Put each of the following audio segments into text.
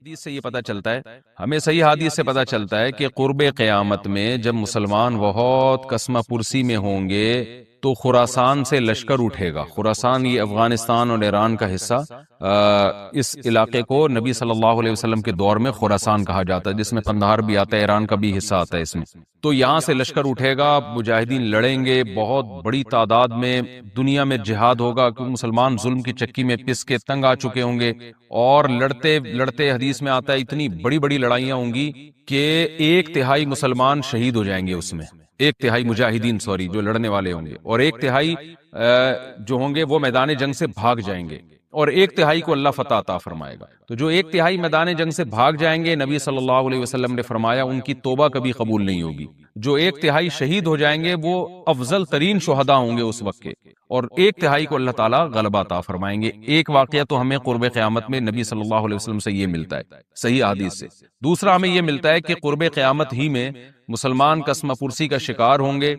حدیث سے یہ پتہ چلتا ہے، ہمیں صحیح حدیث سے پتہ چلتا ہے کہ قرب قیامت میں جب مسلمان بہت کسمہ پرسی میں ہوں گے تو خراسان سے لشکر اٹھے گا۔ خراسان یہ افغانستان اور ایران کا حصہ، اس علاقے کو نبی صلی اللہ علیہ وسلم کے دور میں خراسان کہا جاتا ہے، جس میں قندھار بھی آتا ہے، ایران کا بھی حصہ آتا ہے اس میں۔ تو یہاں سے لشکر اٹھے گا، مجاہدین لڑیں گے بہت بڑی تعداد میں، دنیا میں جہاد ہوگا کیونکہ مسلمان ظلم کی چکی میں پس کے تنگ آ چکے ہوں گے، اور لڑتے لڑتے حدیث میں آتا ہے اتنی بڑی بڑی لڑائیاں ہوں گی کہ 1/3 مسلمان شہید ہو جائیں گے اس میں، 1/3 مجاہدین جو لڑنے والے ہوں گے، اور 1/3 جو ہوں گے وہ میدان جنگ سے بھاگ جائیں گے، اور 1/3 کو اللہ فتح عطا فرمائے گا۔ تو جو 1/3 میدان جنگ سے بھاگ جائیں گے، نبی صلی اللہ علیہ وسلم نے فرمایا ان کی توبہ کبھی قبول نہیں ہوگی۔ جو 1/3 شہید ہو جائیں گے وہ افضل ترین شہداء ہوں گے اس وقت کے، اور 1/3 کو اللہ تعالیٰ غلبہ عطا فرمائیں گے۔ ایک واقعہ تو ہمیں قرب قیامت میں نبی صلی اللہ علیہ وسلم سے یہ ملتا ہے صحیح حدیث سے۔ دوسرا ہمیں یہ ملتا ہے کہ قرب قیامت ہی میں مسلمان کسمہ پرسی کا شکار ہوں گے،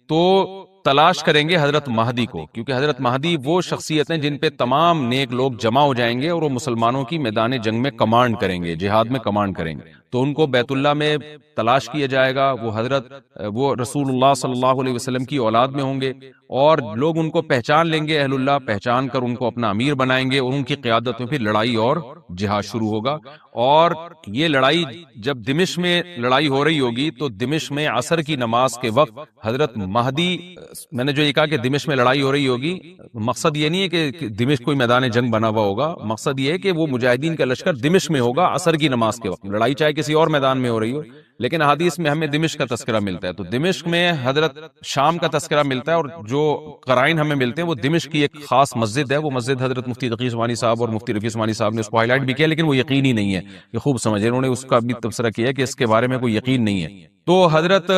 تو تلاش کریں گے حضرت مہدی کو، کیونکہ حضرت مہدی وہ شخصیت ہیں جن پہ تمام نیک لوگ جمع ہو جائیں گے اور وہ مسلمانوں کی میدان جنگ میں کمانڈ کریں گے، جہاد میں کمانڈ کریں گے۔ تو ان کو بیت اللہ میں تلاش کیا جائے گا، وہ رسول اللہ صلی اللہ علیہ وسلم کی اولاد میں ہوں گے، اور لوگ ان کو پہچان لیں گے، اہل اللہ پہچان کر ان کو اپنا امیر بنائیں گے، اور ان کی قیادت میں پھر لڑائی اور جہاد شروع ہوگا۔ اور یہ لڑائی جب دمشق میں لڑائی ہو رہی ہوگی تو دمشق میں عصر کی نماز کے وقت حضرت مہدی، میں نے جو یہ کہا کہ دمشق میں لڑائی ہو رہی ہوگی، مقصد یہ نہیں ہے کہ دمشق کوئی میدان جنگ بنا ہوا ہوگا، مقصد یہ ہے کہ وہ مجاہدین کا لشکر دمشق میں ہوگا عصر کی نماز کے وقت، لڑائی چاہے کسی اور میدان میں ہو رہی ہو، لیکن حدیث میں ہمیں دمشق کا تذکرہ ملتا ہے۔ تو دمشق میں حضرت شام کا تذکرہ ملتا ہے، اور جو قرائن ہمیں ملتے ہیں وہ دمشق کی ایک خاص مسجد ہے، وہ مسجد حضرت مفتی تقی عثمانی صاحب اور مفتی رفیع عثمانی صاحب نے اس کو ہائی لائٹ بھی کیا، لیکن وہ یقینی نہیں ہے، یہ خوب سمجھے، انہوں نے اس کا بھی تبصرہ کیا کہ اس کے بارے میں کوئی یقین نہیں ہے۔ تو حضرت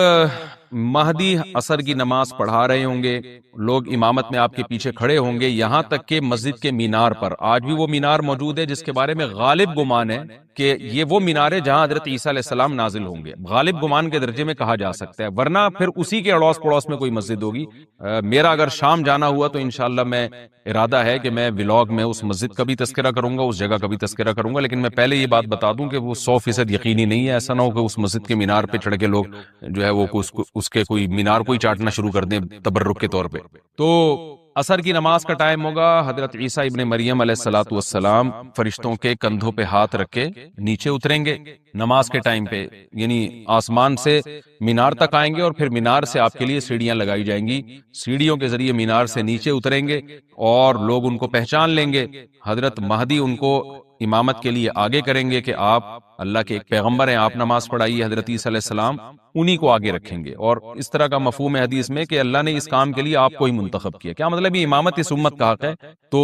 مہدی عصر کی نماز پڑھا رہے ہوں گے، لوگ امامت میں آپ کے پیچھے کھڑے ہوں گے، یہاں تک کہ مسجد کے مینار پر، آج بھی وہ مینار موجود ہے جس کے بارے میں غالب گمان ہے کہ یہ وہ مینار ہے جہاں حضرت عیسیٰ علیہ السلام نازل ہوں گے، غالب گمان کے درجے میں کہا جا سکتا ہے، ورنہ پھر اسی کے اڑوس پڑوس میں کوئی مسجد ہوگی۔ میرا اگر شام جانا ہوا تو انشاءاللہ میں ارادہ ہے کہ میں ولاگ میں اس مسجد کا بھی تذکرہ کروں گا، اس جگہ کا بھی تذکرہ کروں گا، لیکن میں پہلے یہ بات بتا دوں کہ وہ 100% یقینی نہیں ہے، ایسا نہ ہو کہ اس مسجد کے مینار پہ چڑھ کے لوگ جو ہے وہ اس کے کوئی مینار کو ہی چاٹنا شروع کر دیں تبرک کے طور پہ۔ تو عصر کی نماز کا ٹائم ہوگا، حضرت عیسیٰ ابن مریم علیہ الصلوۃ والسلام فرشتوں کے کندھوں پہ ہاتھ رکھ کے نیچے اتریں گے نماز کے ٹائم پہ، یعنی آسمان سے مینار تک آئیں گے، اور پھر مینار سے آپ کے لیے سیڑھیاں لگائی جائیں گی، سیڑھیوں کے ذریعے مینار سے نیچے اتریں گے اور لوگ ان کو پہچان لیں گے۔ حضرت مہدی ان کو امامت کے لیے آگے کریں گے کہ آپ اللہ کے ایک پیغمبر ہیں، آپ نماز پڑھائیے، حضرت عیسیٰ علیہ السلام انہی کو آگے رکھیں گے۔ اور اس طرح کا مفہوم ہے حدیث میں کہ اللہ نے اس کام کے لیے آپ کو ہی منتخب کیا۔ کیا مطلب یہ امامت اس امت کا حق ہے؟ تو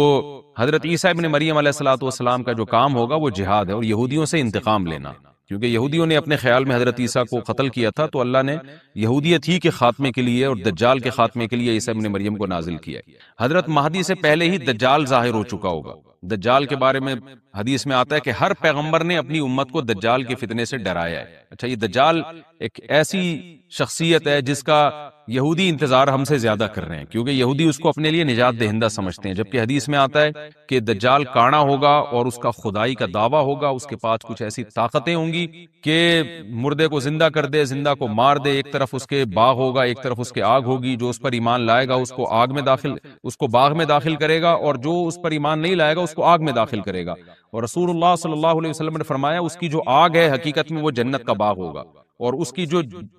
حضرت عیسیٰ ابن مریم علیہ الصلوۃ والسلام کا جو کام ہوگا وہ جہاد ہے اور یہودیوں سے انتقام لینا، کیونکہ یہودیوں نے اپنے خیال میں حضرت عیسیٰ کو قتل کیا تھا، تو اللہ نے یہودیت ہی کے خاتمے کے لیے اور دجال کے خاتمے کے لیے عیسیٰ ابن مریم کو نازل کیا۔ حضرت مہدی سے پہلے ہی دجال ظاہر ہو چکا ہوگا۔ دجال کے بارے میں حدیث میں آتا ہے کہ ہر پیغمبر نے اپنی امت کو دجال کے فتنے سے ڈرایا ہے۔ اچھا، یہ دجال ایک ایسی شخصیت ہے جس کا یہودی انتظار ہم سے زیادہ کر رہے ہیں، کیونکہ یہودی اس کو اپنے لیے نجات دہندہ سمجھتے ہیں، جبکہ حدیث میں آتا ہے کہ دجال کانا ہوگا اور اس کا خدائی کا دعویٰ ہوگا، اس کے پاس کچھ ایسی طاقتیں ہوں گی کہ مردے کو زندہ کر دے، زندہ کو مار دے، ایک طرف اس کے باغ ہوگا، ایک طرف اس کے آگ ہوگی، جو اس پر ایمان لائے گا اس کو باغ میں داخل کرے گا، اور جو اس پر ایمان نہیں لائے گا اس کو آگ میں داخل کرے گا۔ اور رسول اللہ صلی اللہ علیہ وسلم نے فرمایا اس کی جو آگ ہے حقیقت میں وہ جنت کا باغ ہوگا، اور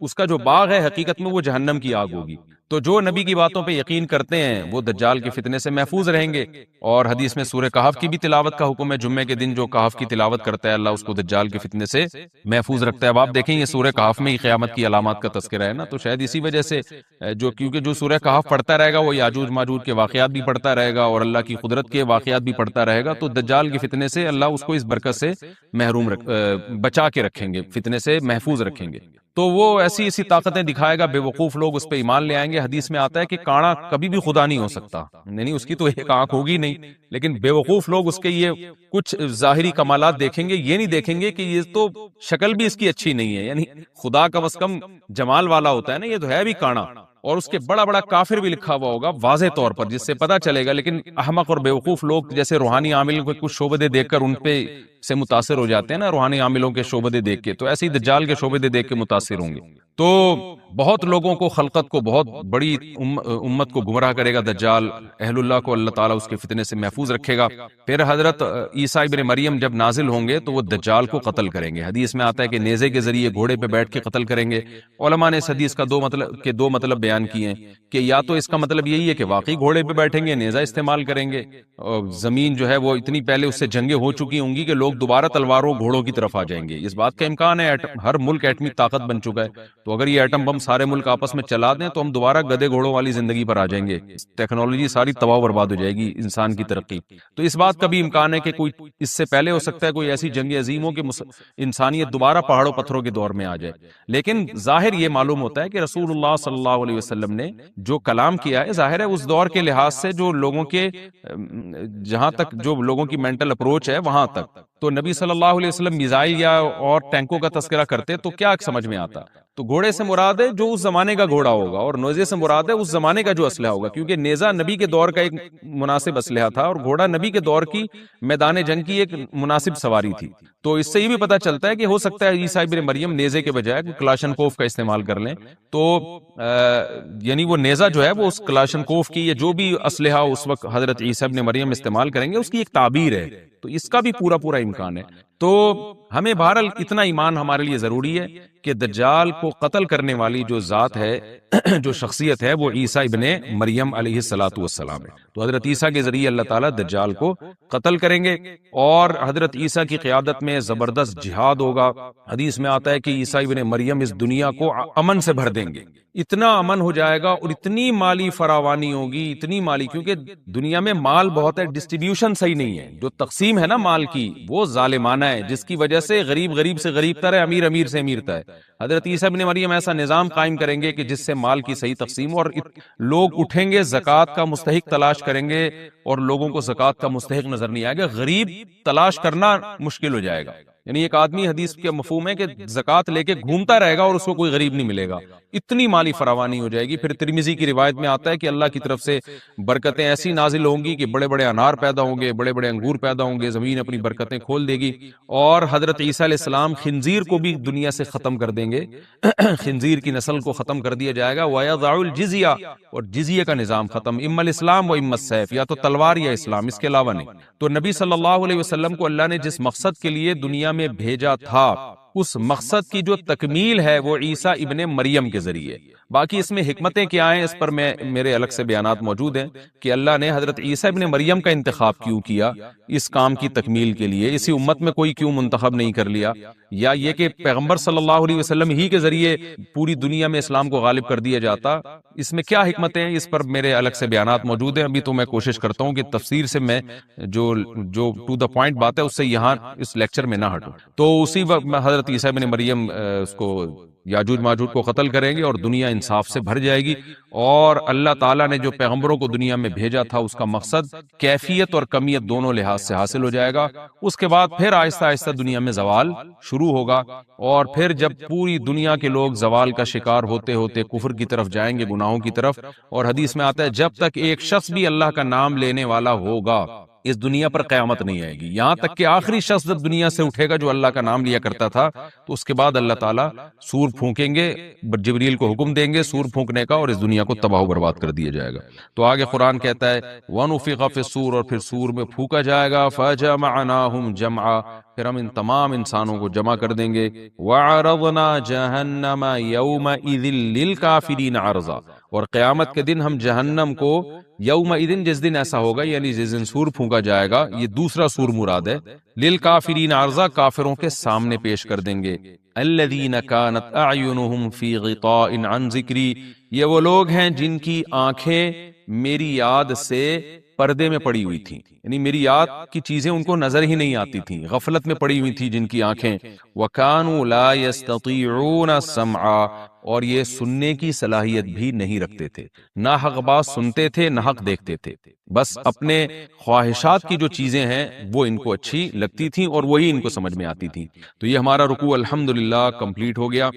اس کا جو باغ ہے حقیقت میں وہ جہنم کی آگ ہوگی۔ تو جو نبی کی باتوں پہ یقین کرتے ہیں وہ دجال کے فتنے سے محفوظ رہیں گے۔ اور حدیث میں سورہ کہف کی بھی تلاوت کا حکم ہے، جمعے کے دن جو کہف کی تلاوت کرتا ہے اللہ اس کو دجال کے فتنے سے محفوظ رکھتا ہے۔ اب آپ دیکھیں یہ سورہ کہف میں ہی قیامت کی علامات کا تذکرہ ہے نا، تو شاید اسی وجہ سے کیونکہ جو سورہ کہف پڑھتا رہے گا وہ یاجوج ماجوج کے واقعات بھی پڑھتا رہے گا اور اللہ کی قدرت کے واقعات بھی پڑھتا رہے گا، تو دجال کے فتنے سے اللہ اس کو اس برکت سے بچا کے رکھیں گے، فتنے سے محفوظ رکھیں گے۔ تو وہ ایسی طاقتیں دکھائے گا، بے وقوف لوگ اس پہ ایمان لے آئیں گے۔ حدیث میں آتا ہے کہ کانا کبھی بھی خدا نہیں ہو سکتا، یعنی اس کی تو ایک آنکھ ہوگی نہیں، لیکن بے وقوف لوگ اس کے یہ کچھ ظاہری کمالات دیکھیں گے، یہ نہیں دیکھیں گے کہ یہ تو شکل بھی اس کی اچھی نہیں ہے، یعنی خدا کم از کم جمال والا ہوتا ہے نا، یہ تو ہے بھی کانا، اور اس کے بڑا بڑا کافر بھی لکھا ہوا ہوگا واضح طور پر، جس سے پتا چلے گا. لیکن احمق اور بیوقوف لوگ جیسے روحانی عاملوں کو کچھ شعبدے دیکھ کر ان پہ سے متاثر ہو جاتے ہیں نا، روحانی عاملوں کے شعبدے دیکھ کے، تو ایسے ہی دجال کے شعبدے دیکھ کے متاثر ہوں گے. تو بہت لوگوں کو، خلقت کو، بہت بڑی امت کو گمراہ کرے گا دجال. اہل اللہ کو اللہ تعالیٰ اس کے فتنے سے محفوظ رکھے گا. پھر حضرت عیسیٰ ابن مریم جب نازل ہوں گے تو وہ دجال کو قتل کریں گے. حدیث میں آتا ہے کہ نیزے کے ذریعے گھوڑے پہ بیٹھ کے قتل کریں گے. علماء نے اس حدیث کا دو مطلب بیان کیے ہیں کہ یا تو اس کا مطلب یہی ہے کہ واقعی گھوڑے پہ بیٹھیں گے، نیزہ استعمال کریں گے، اور زمین جو ہے وہ اتنی پہلے اس سے جنگیں ہو چکی ہوں گی کہ لوگ دوبارہ تلواروں گھوڑوں کی طرف آ جائیں گے. اس بات کا امکان ہے، ہر ملک ایٹمی طاقت بن چکا ہے، تو اگر یہ ایٹم بم سارے ملک آپس میں چلا دیں تو ہم دوبارہ گدے گھوڑوں والی زندگی پر آ جائیں گے. ٹیکنالوجی ساری تباہ و برباد ہو جائے گی، انسان کی ترقی. تو اس بات کا بھی امکان ہے کہ کوئی اس سے پہلے ہو سکتا ہے کوئی ایسی جنگ عظیم ہو کہ انسانیت دوبارہ پہاڑوں پتھروں کے دور میں آ جائے. لیکن ظاہر یہ معلوم ہوتا ہے کہ رسول اللہ صلی اللہ علیہ وسلم نے جو کلام کیا ہے، ظاہر ہے اس دور کے لحاظ سے جو لوگوں کے جہاں تک جو لوگوں کی مینٹل اپروچ ہے وہاں تک، تو نبی صلی اللہ علیہ وسلم میزائل یا اور ٹینکوں کا تذکرہ کرتے تو کیا سمجھ میں آتا؟ تو گھوڑے سے مراد ہے جو اس زمانے کا گھوڑا ہوگا، اور نیزے سے مراد ہے اس زمانے کا جو اسلحہ ہوگا، کیونکہ نیزہ نبی کے دور کا ایک مناسب اسلحہ تھا اور گھوڑا نبی کے دور کی میدان جنگ کی ایک مناسب سواری تھی. تو اس سے یہ بھی پتہ چلتا ہے کہ ہو سکتا ہے عیسیٰ ابن مریم نیزے کے بجائے کلاشنکوف کا استعمال کر لیں، تو یعنی وہ نیزہ جو ہے وہ اس کلاشنکوف کی یا جو بھی اسلحہ اس وقت حضرت عیسیٰ ابن مریم استعمال کریں گے اس کی ایک تعبیر ہے. تو اس کا بھی پورا امکان ہے. تو ہمیں بہرحال اتنا ایمان ہمارے لیے ضروری ہے کہ دجال کو قتل کرنے والی جو ذات ہے، جو شخصیت ہے، وہ عیسیٰ ابن مریم علیہ الصلوۃ والسلام ہے. تو حضرت عیسیٰ کے ذریعے اللہ تعالیٰ دجال کو قتل کریں گے، اور حضرت عیسیٰ کی قیادت میں زبردست جہاد ہوگا. حدیث میں آتا ہے کہ عیسیٰ ابن مریم اس دنیا کو امن سے بھر دیں گے. اتنا امن ہو جائے گا اور اتنی مالی فراوانی ہوگی، اتنی مالی، کیونکہ دنیا میں مال بہت ہے، ڈسٹریبیوشن صحیح نہیں ہے. جو تقسیم ہے نا مال کی وہ ظالمانہ ہے، جس کی وجہ سے غریب سے غریب تر ہے، امیر سے امیر تر ہے. حضرت عیسیٰ ابن مریم ایسا نظام قائم کریں گے کہ جس سے مال کی صحیح تقسیم، اور لوگ اٹھیں گے زکوٰۃ کا مستحق تلاش کریں گے اور لوگوں کو زکوٰۃ کا مستحق نظر نہیں آئے گا. غریب تلاش کرنا مشکل ہو جائے گا. یعنی ایک آدمی، حدیث کے مفہوم ہے کہ زکوٰۃ لے کے گھومتا رہے گا اور اس کو کوئی غریب نہیں ملے گا. اتنی مالی فراوانی ہو جائے گی. پھر ترمذی کی روایت میں آتا ہے کہ اللہ کی طرف سے برکتیں ایسی نازل ہوں گی کہ بڑے بڑے انار پیدا ہوں گے، بڑے بڑے انگور پیدا ہوں گے، زمین اپنی برکتیں کھول دے گی. اور حضرت عیسیٰ علیہ السلام خنزیر کو بھی دنیا سے ختم کر دیں گے، خنزیر کی نسل کو ختم کر دیا جائے گا. وَيَضَعُ الْجِزْيَةَ، اور جزیہ کا نظام ختم. اما الاسلام و اما السیف، یا تو تلوار یا اسلام، اس کے علاوہ نہیں. تو نبی صلی اللہ علیہ وسلم کو اللہ نے جس مقصد کے لیے دنیا میں بھیجا تھا، اس مقصد کی جو تکمیل ہے وہ عیسیٰ ابن مریم کے ذریعے. باقی اس میں حکمتیں کیا ہیں، اس پر میرے الگ سے بیانات موجود ہیں کہ اللہ نے حضرت عیسیٰ ابن مریم کا انتخاب کیوں کیا اس کام کی تکمیل کے لیے، اسی امت میں کوئی کیوں منتخب نہیں کر لیا، یا یہ کہ پیغمبر صلی اللہ علیہ وسلم ہی کے ذریعے پوری دنیا میں اسلام کو غالب کر دیا جاتا. اس میں کیا حکمتیں ہیں، اس پر میرے الگ سے بیانات موجود ہیں. ابھی تو میں کوشش کرتا ہوں کہ تفسیر سے میں جو ٹو دا پوائنٹ بات ہے اس سے یہاں اس لیکچر میں نہ ہٹوں. تو اسی وقت میں حضرت عیسیٰ ابن مریم اس کو یاجوج ماجوج کو قتل کریں گے اور دنیا انصاف سے بھر جائے گی. اور اللہ تعالیٰ نے جو پیغمبروں کو دنیا میں بھیجا تھا اس کا مقصد کیفیت اور کمیت دونوں لحاظ سے حاصل ہو جائے گا. اس کے بعد پھر آہستہ آہستہ دنیا میں زوال شروع ہوگا، اور پھر جب پوری دنیا کے لوگ زوال کا شکار ہوتے ہوتے کفر کی طرف جائیں گے، گناہوں کی طرف. اور حدیث میں آتا ہے جب تک ایک شخص بھی اللہ کا نام لینے والا ہوگا اس دنیا پر قیامت نہیں آئے گی. یہاں تک کہ آخری شخص جب دنیا سے اٹھے گا جو اللہ کا نام لیا کرتا تھا، تو اس کے بعد اللہ تعالیٰ سور پھونکیں گے، جبریل کو حکم دیں گے سور پھونکنے کا، اور اس دنیا کو تباہ و برباد کر دیا جائے گا. تو آگے قرآن کہتا ہے وَنُفِخَ فِي الصُّورِ، اور پھر سور میں پھونکا جائے گا. فَجَمَعْنَاهُمْ جَمْعًا، پھر ہم ان تمام انسانوں کو جمع کر دیں گے. وَعَرَضْنَا جَهَنَّمَ يَوْمَئِذٍ لِلْكَافِرِينَ عَرْضًا، اور قیامت کے دن ہم جہنم کو یومئذ، جس دن ایسا ہوگا یعنی جس دن سور پھونکا جائے گا، یہ دوسرا سور مراد ہے، للکافرین عرضا، کافروں کے سامنے پیش کر دیں گے. الذین کانت اعینہم فی غطاء عن ذکری، یہ وہ لوگ ہیں جن کی آنکھیں میری یاد سے پردے میں پڑی ہوئی تھیں، یعنی میریات کی چیزیں ان کو نظر ہی نہیں آتی تھیں، غفلت میں پڑی ہوئی تھی جن کی آنکھیں. وَكَانُوا لَا يَسْتَطِيعُونَ السَّمْعَ، اور یہ سننے کی صلاحیت بھی نہیں رکھتے تھے، نہ حق بات سنتے تھے نہ حق دیکھتے تھے، بس اپنے خواہشات کی جو چیزیں ہیں وہ ان کو اچھی لگتی تھیں اور وہی ان کو سمجھ میں آتی تھیں. تو یہ ہمارا رکوع الحمدللہ کمپلیٹ ہو گیا.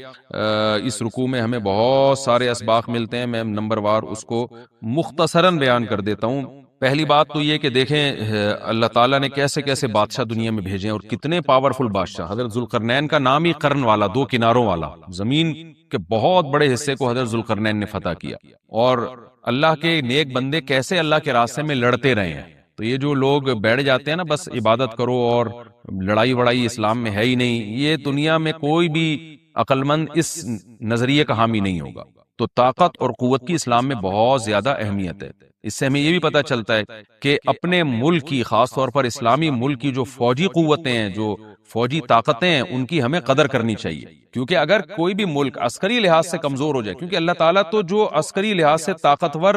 اس رکوع میں ہمیں بہت سارے اسباق ملتے ہیں، میں نمبر وار اس کو مختصراً بیان کر دیتا ہوں. پہلی بات تو یہ کہ دیکھیں اللہ تعالیٰ نے کیسے کیسے بادشاہ دنیا میں بھیجے ہیں اور کتنے پاورفل بادشاہ. حضرت ذوالقرنین کا نام ہی قرن والا، دو کناروں والا، زمین کے بہت بڑے حصے کو حضرت ذوالقرنین نے فتح کیا. اور اللہ کے نیک بندے کیسے اللہ کے راستے میں لڑتے رہے ہیں. تو یہ جو لوگ بیٹھ جاتے ہیں نا بس عبادت کرو اور لڑائی وڑائی اسلام میں ہے ہی نہیں، یہ دنیا میں کوئی بھی عقل مند اس نظریے کا حامی نہیں ہوگا. تو طاقت اور قوت کی اسلام میں بہت زیادہ اہمیت ہے. اس سے ہمیں یہ بھی پتہ چلتا ہے کہ اپنے ملک کی، خاص طور پر اسلامی ملک کی جو فوجی قوتیں ہیں، جو فوجی طاقتیں ہیں، ان کی ہمیں قدر کرنی چاہیے. کیونکہ اگر کوئی بھی ملک عسکری لحاظ سے کمزور ہو جائے، کیونکہ اللہ تعالیٰ تو جو عسکری لحاظ سے طاقتور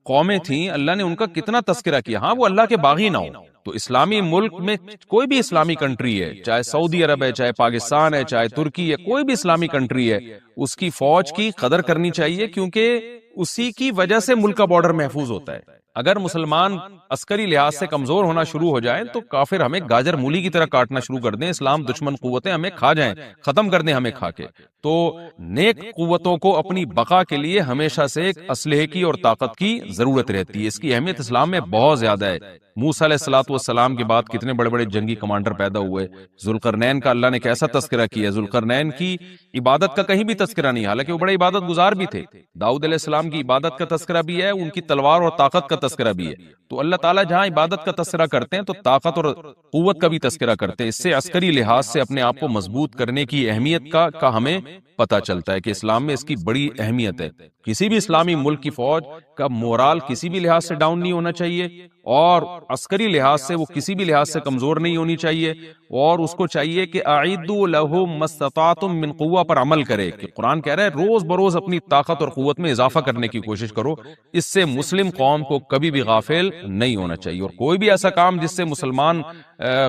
قومیں تھیں اللہ نے ان کا کتنا تذکرہ کیا، ہاں وہ اللہ کے باغی نہ ہو. تو اسلامی ملک میں کوئی بھی اسلامی کنٹری ہے، چاہے سعودی عرب ہے، چاہے پاکستان ہے، چاہے ترکی ہے، کوئی بھی اسلامی کنٹری ہے، اس کی فوج کی قدر کرنی چاہیے، کیونکہ اسی کی وجہ سے ملک کا بارڈر محفوظ ہوتا ہے. اگر مسلمان عسکری لحاظ سے کمزور ہونا شروع ہو جائیں تو کافر ہمیں گاجر مولی کی طرح کاٹنا شروع کر دیں، اسلام دشمن قوتیں ہمیں کھا جائیں، ختم کر دیں ہمیں کھا کے. تو نیک قوتوں کو اپنی بقا کے لیے ہمیشہ سے ایک اسلحے کی اور طاقت کی ضرورت رہتی ہے. اس کی اہمیت اسلام میں بہت زیادہ ہے. موسیٰ علیہ الصلوۃ والسلام کے بعد کتنے بڑے بڑے جنگی کمانڈر پیدا ہوئے. ذوالقرنین کا اللہ نے کیسا تذکرہ کیا. ذوالقرنین کی عبادت کا کہیں بھی تذکرہ نہیں، حالانکہ وہ بڑے عبادت گزار بھی تھے. داؤد علیہ السلام کی عبادت کا تذکرہ بھی ہے، ان کی تلوار اور طاقت کا تذکرہ بھی ہے. تو اللہ تعالیٰ جہاں عبادت کا تذکرہ کرتے ہیں تو طاقت اور قوت کا بھی تذکرہ کرتے ہیں. اس سے عسکری لحاظ سے اپنے آپ کو مضبوط کرنے کی اہمیت کا ہمیں پتہ چلتا ہے کہ اسلام میں اس کی بڑی اہمیت ہے. کسی بھی اسلامی ملک کی فوج کا مورال کسی بھی لحاظ سے ڈاؤن نہیں ہونا چاہیے، اور عسکری لحاظ سے وہ کسی بھی لحاظ سے کمزور نہیں ہونی چاہیے. اور اس کو چاہیے کہ اعدوا لهم ما استطعتم من قوہ پر عمل کرے، کہ قرآن کہہ رہا ہے روز بروز اپنی طاقت اور قوت میں اضافہ کرنے کی کوشش کرو. اس سے مسلم قوم کو کبھی بھی غافل نہیں ہونا چاہیے، اور کوئی بھی ایسا کام جس سے مسلمان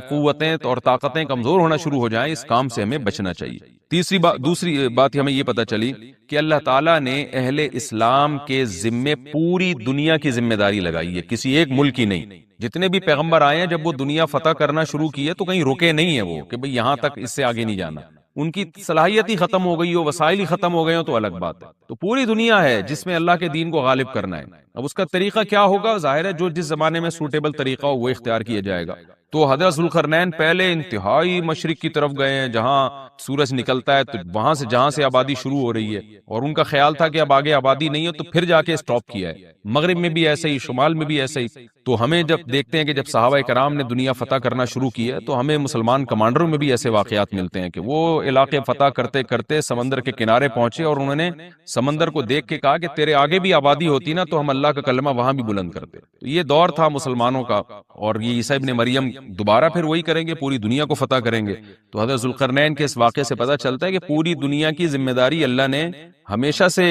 قوتیں اور طاقتیں کمزور ہونا شروع ہو جائیں، اس کام سے ہمیں بچنا چاہیے. دوسری بات ہمیں یہ پتہ چلی کہ اللہ تعالیٰ نے اہل اسلام کے ذمے پوری دنیا کی ذمہ داری لگائی ہے، کسی ایک ملک کی نہیں. جتنے بھی پیغمبر آئے ہیں جب وہ دنیا فتح کرنا شروع کی ہے تو کہیں رکے نہیں ہیں وہ کہ بھئی یہاں تک، اس سے آگے نہیں جانا. ان کی صلاحیت ہی ختم ہو گئی ہو، وسائل ہی ختم ہو گئے ہو تو الگ بات ہے. تو پوری دنیا ہے جس میں اللہ کے دین کو غالب کرنا ہے. اب اس کا طریقہ کیا ہوگا؟ ظاہر ہے جو جس زمانے میں سوٹیبل طریقہ ہو وہ اختیار کیا جائے گا. تو حضرت ذوالقرنین پہلے انتہائی مشرق کی طرف گئے ہیں جہاں سورج نکلتا ہے، تو وہاں سے جہاں سے آبادی شروع ہو رہی ہے، اور ان کا خیال تھا کہ اب آگے آبادی نہیں ہے تو پھر جا کے سٹاپ کیا ہے. مغرب میں بھی ایسے ہی، شمال میں بھی ایسے ہی. تو ہمیں جب دیکھتے ہیں کہ جب صحابہ کرام نے دنیا فتح کرنا شروع کی ہے تو ہمیں مسلمان کمانڈروں میں بھی ایسے واقعات ملتے ہیں کہ وہ علاقے فتح کرتے کرتے سمندر کے کنارے پہنچے اور انہوں نے سمندر کو دیکھ کے کہا کہ تیرے آگے بھی آبادی ہوتی نا تو ہم اللہ کا کلمہ وہاں بھی بلند کرتے. تو یہ دور تھا مسلمانوں کا، اور یہ عیسیٰ ابن مریم دوبارہ پھر وہی کریں گے، پوری دنیا کو فتح کریں گے. تو حضرت ذوالقرنین کے اس واقعے سے پتہ چلتا ہے کہ پوری دنیا کی ذمہ داری اللہ نے ہمیشہ سے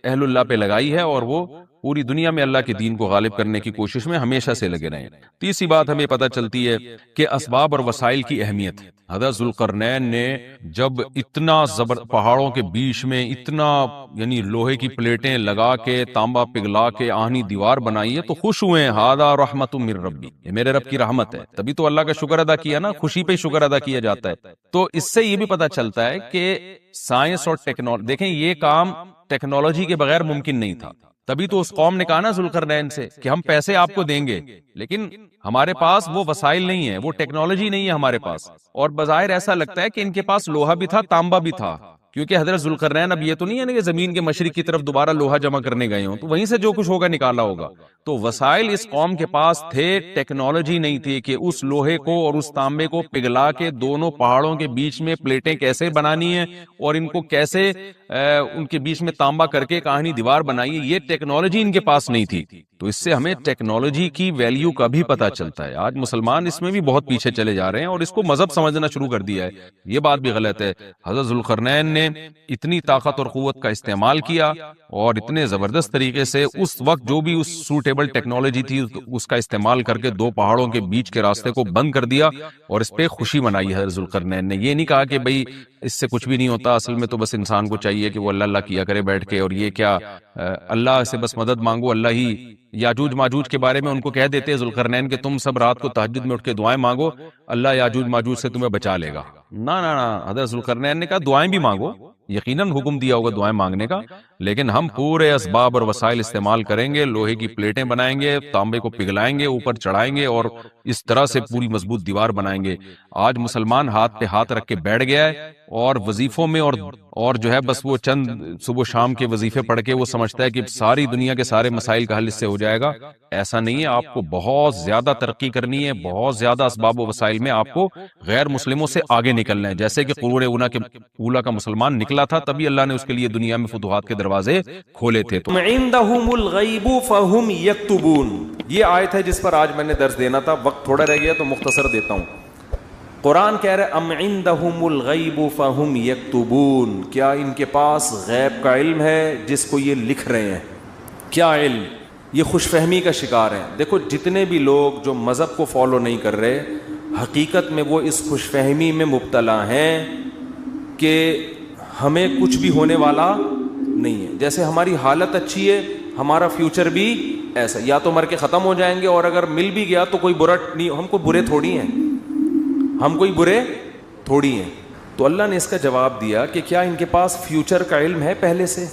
اہل اللہ پہ لگائی ہے، اور وہ پوری دنیا میں اللہ کے دین کو غالب کرنے کی کوشش میں ہمیشہ سے لگے رہے ہیں. تیسری بات ہمیں پتہ چلتی ہے کہ اسباب اور وسائل کی اہمیت. حضرت ذوالقرنین نے جب اتنا پہاڑوں کے بیچ میں اتنا یعنی لوہے کی پلیٹیں لگا کے تانبا پگھلا کے آہنی دیوار بنائی ہے تو خوش ہوئے ہیں. ھذا رحمت من ربی، یہ میرے رب کی رحمت ہے. تبھی تو اللہ کا شکر ادا کیا نا، خوشی پہ شکر ادا کیا جاتا ہے. تو اس سے یہ بھی پتہ چلتا ہے کہ سائنس اور ٹیکنالوجی، دیکھیں یہ کام ٹیکنالوجی کے بغیر ممکن نہیں تھا. تبھی تو اس قوم نے کہا نا ذوالقرنین سے کہ ہم پیسے آپ کو دیں گے، لیکن ہمارے پاس وہ وسائل نہیں ہے، وہ ٹیکنالوجی نہیں ہے ہمارے پاس. اور بظاہر ایسا لگتا ہے کہ ان کے پاس لوہا بھی تھا، تانبا بھی تھا، کیونکہ حضرت ذوالقرنین اب یہ تو نہیں ہے نا کہ زمین کے مشرق کی طرف دوبارہ لوہا جمع کرنے گئے ہوں تو وہیں سے جو کچھ ہوگا نکالا ہوگا. تو وسائل اس قوم کے پاس تھے، ٹیکنالوجی نہیں تھی کہ اس لوہے کو اور اس تانبے کو پگھلا کے دونوں پہاڑوں کے بیچ میں پلیٹیں کیسے بنانی ہیں اور ان کو کیسے ان کے بیچ میں تانبا کر کے کہانی دیوار بنائی ہے. یہ ٹیکنالوجی ان کے پاس نہیں تھی. تو اس سے ہمیں ٹیکنالوجی کی ویلیو کا بھی پتہ چلتا ہے. آج مسلمان اس میں بھی بہت پیچھے چلے جا رہے ہیں اور اس کو مذہب سمجھنا شروع کر دیا ہے. یہ بات بھی غلط ہے. حضرت ذوالقرنین نے اتنی طاقت اور قوت کا استعمال کیا اور اتنے زبردست طریقے سے اس وقت جو بھی اس سوٹیبل ٹیکنالوجی تھی اس کا استعمال کر کے دو پہاڑوں کے بیچ کے راستے کو بند کر دیا اور اس پہ خوشی منائی حضرت ذوالقرنین نے. یہ نہیں کہا کہ بھئی اس سے کچھ بھی نہیں ہوتا, اصل میں تو بس انسان کو چاہیے کہ وہ اللہ اللہ کیا کرے بیٹھ کے, اور یہ کیا اللہ سے بس مدد مانگو, اللہ ہی. یاجوج ماجوج کے بارے میں ان کو کہہ دیتے ہیں ذوالقرنین کہ تم سب رات کو تہجد میں اٹھ کے دعائیں مانگو, اللہ یاجوج ماجوج سے تمہیں بچا لے گا. نہ نہ نہ, حضرت ذوالقرنین نے کہا دعائیں بھی مانگو, یقیناً حکم دیا ہوگا دعائیں مانگنے کا, لیکن ہم پورے اسباب اور وسائل استعمال کریں گے, لوہے کی پلیٹیں بنائیں گے, تانبے کو پگھلائیں گے, اوپر چڑھائیں گے اور اس طرح سے پوری مضبوط دیوار بنائیں گے. آج مسلمان ہاتھ پہ ہاتھ رکھ کے بیٹھ گیا ہے اور وظیفوں میں اور جو ہے بس وہ چند صبح شام کے وظیفے پڑھ کے وہ سمجھتا ہے کہ ساری دنیا کے سارے مسائل کا حل اس سے ہو جائے گا. ایسا نہیں ہے. آپ کو بہت زیادہ ترقی کرنی ہے, بہت زیادہ اسباب و وسائل میں آپ کو غیر مسلموں سے آگے نکلنا ہے. جیسے کہ قرون اولیٰ کا مسلمان نکلا تھا, تبھی اللہ نے اس کے لیے دنیا میں فتوحات کے دروازے کھولے تھے. تو عندهم الغیب فهم یکتبون, یہ آیت ہے جس پر آج میں نے درس دینا تھا, وقت تھوڑا رہ گیا تو مختصر دیتا ہوں. قرآن کہہ رہے ام عندهم الغیب فهم یکتبون, کیا ان کے پاس غیب کا علم ہے جس کو یہ لکھ رہے ہیں. کیا علم؟ یہ خوش فہمی کا شکار ہیں. دیکھو جتنے بھی لوگ جو مذہب کو فالو نہیں کر رہے, حقیقت میں وہ اس خوش فہمی میں مبتلا ہیں کہ ہمیں کچھ بھی ہونے والا نہیں ہے. جیسے ہماری حالت اچھی ہے, ہمارا فیوچر بھی ایسا, یا تو مر کے ختم ہو جائیں گے, اور اگر مل بھی گیا تو کوئی برا نہیں, ہم کو برے تھوڑی ہیں, ہم کوئی برے تھوڑی ہیں. تو اللہ نے اس کا جواب دیا کہ کیا ان کے پاس فیوچر کا علم ہے پہلے سے؟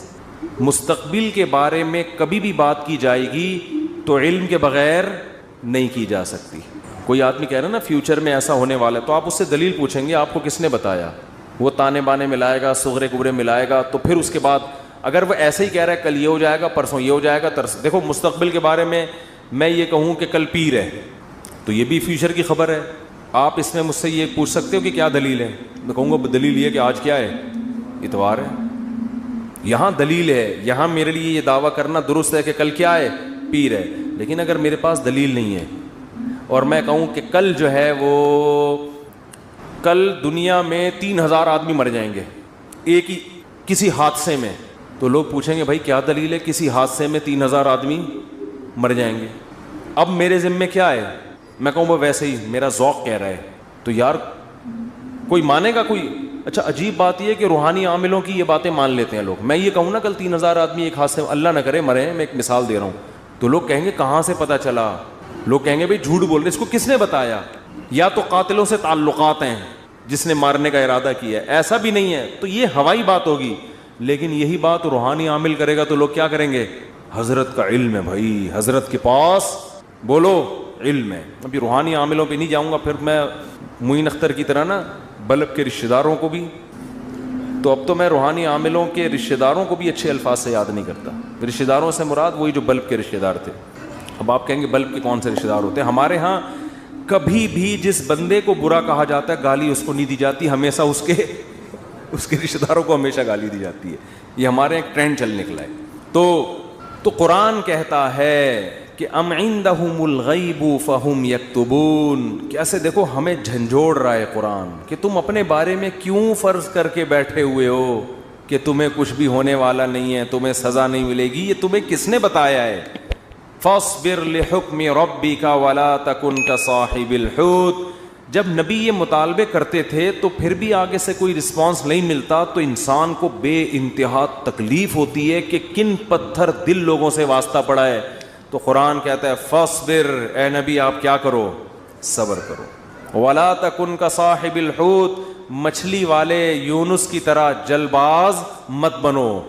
مستقبل کے بارے میں کبھی بھی بات کی جائے گی تو علم کے بغیر نہیں کی جا سکتی. کوئی آدمی کہہ رہا ہے نا فیوچر میں ایسا ہونے والا ہے, تو آپ اس سے دلیل پوچھیں گے آپ کو کس نے بتایا؟ وہ تانے بانے ملائے گا, صغرے کبرے ملائے گا, تو پھر اس کے بعد اگر وہ ایسے ہی کہہ رہا ہے کل یہ ہو جائے گا, پرسوں یہ ہو جائے گا, دیکھو مستقبل کے بارے میں میں یہ کہوں کہ کل پیر ہے تو یہ بھی فیوچر کی خبر ہے. آپ اس میں مجھ سے یہ پوچھ سکتے ہو کہ کیا دلیل ہے, میں کہوں گا دلیل یہ کہ آج کیا ہے, اتوار ہے. یہاں دلیل ہے, یہاں میرے لیے یہ دعویٰ کرنا درست ہے کہ کل کیا ہے, پیر ہے. لیکن اگر میرے پاس دلیل نہیں ہے اور میں کہوں کہ کل جو ہے وہ کل دنیا میں 3000 آدمی مر جائیں گے ایک ہی کسی حادثے میں, تو لوگ پوچھیں گے بھائی کیا دلیل ہے, کسی حادثے میں 3000 آدمی مر جائیں گے, اب میرے ذمے کیا ہے؟ میں کہوں وہ ویسے ہی میرا ذوق کہہ رہا ہے. تو یار کوئی مانے گا کوئی؟ اچھا عجیب بات یہ ہے کہ روحانی عاملوں کی یہ باتیں مان لیتے ہیں لوگ. میں یہ کہوں نا کل 3000 آدمی ایک حادثے میں, اللہ نہ کرے مرے, میں ایک مثال دے رہا ہوں, تو لوگ کہیں گے کہاں سے پتہ چلا؟ لوگ کہیں گے بھائی جھوٹ بول رہے, اس کو کس نے بتایا؟ یا تو قاتلوں سے تعلقات ہیں جس نے مارنے کا ارادہ کیا ہے, ایسا بھی نہیں ہے تو یہ ہوائی بات ہوگی. لیکن یہی بات روحانی عامل کرے گا تو لوگ کیا کریں گے؟ حضرت کا علم ہے بھائی, حضرت کے پاس بولو علم ہے. ابھی روحانی عاملوں پہ نہیں جاؤں گا, پھر میں معین اختر کی طرح نا بلب کے رشتہ داروں کو بھی, تو اب تو میں روحانی عاملوں کے رشتہ داروں کو بھی اچھے الفاظ سے یاد نہیں کرتا. رشتہ داروں سے مراد وہی جو بلب کے رشتہ دار تھے. اب آپ کہیں گے بلب کے کون سے رشتہ دار ہوتے ہیں؟ ہمارے ہاں کبھی بھی جس بندے کو برا کہا جاتا ہے گالی اس کو نہیں دی جاتی, ہمیشہ اس کے رشتہ داروں کو ہمیشہ گالی دی جاتی ہے. یہ ہمارے ایک ٹرینڈ چل نکلا ہے. تو قرآن کہتا ہے کہ ام عندہم الغیب فہم یکتبون. کیسے دیکھو ہمیں جھنجھوڑ رہا ہے قرآن کہ تم اپنے بارے میں کیوں فرض کر کے بیٹھے ہوئے ہو کہ تمہیں کچھ بھی ہونے والا نہیں ہے, تمہیں سزا نہیں ملے گی. یہ تمہیں کس نے بتایا ہے؟ فاصبر لحکم ربک ولا تکن کصاحب الحوت. جب نبی یہ مطالبے کرتے تھے تو پھر بھی آگے سے کوئی رسپانس نہیں ملتا تو انسان کو بے انتہا تکلیف ہوتی ہے کہ کن پتھر دل لوگوں سے واسطہ پڑا ہے. تو قرآن کہتا ہے فاصبر, اے نبی آپ کیا کرو؟ صبر کرو. ولا تکن کصاحب الحوت, مچھلی والے یونس کی طرح جل باز مت بنو.